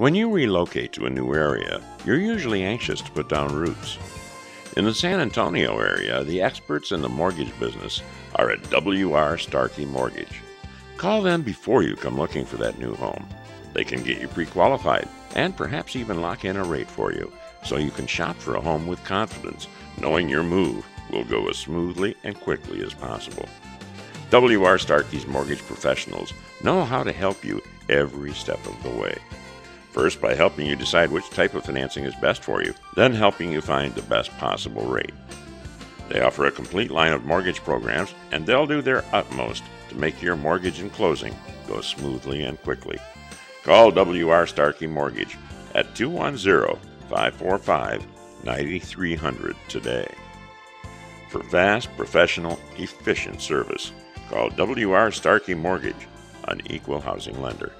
When you relocate to a new area, you're usually anxious to put down roots. In the San Antonio area, the experts in the mortgage business are at W.R. Starkey Mortgage. Call them before you come looking for that new home. They can get you pre-qualified and perhaps even lock in a rate for you so you can shop for a home with confidence, knowing your move will go as smoothly and quickly as possible. W.R. Starkey's mortgage professionals know how to help you every step of the way. First, by helping you decide which type of financing is best for you, then helping you find the best possible rate. They offer a complete line of mortgage programs, and they'll do their utmost to make your mortgage and closing go smoothly and quickly. Call W.R. Starkey Mortgage at 210-545-9300 today. For fast, professional, efficient service, call W.R. Starkey Mortgage, an equal housing lender.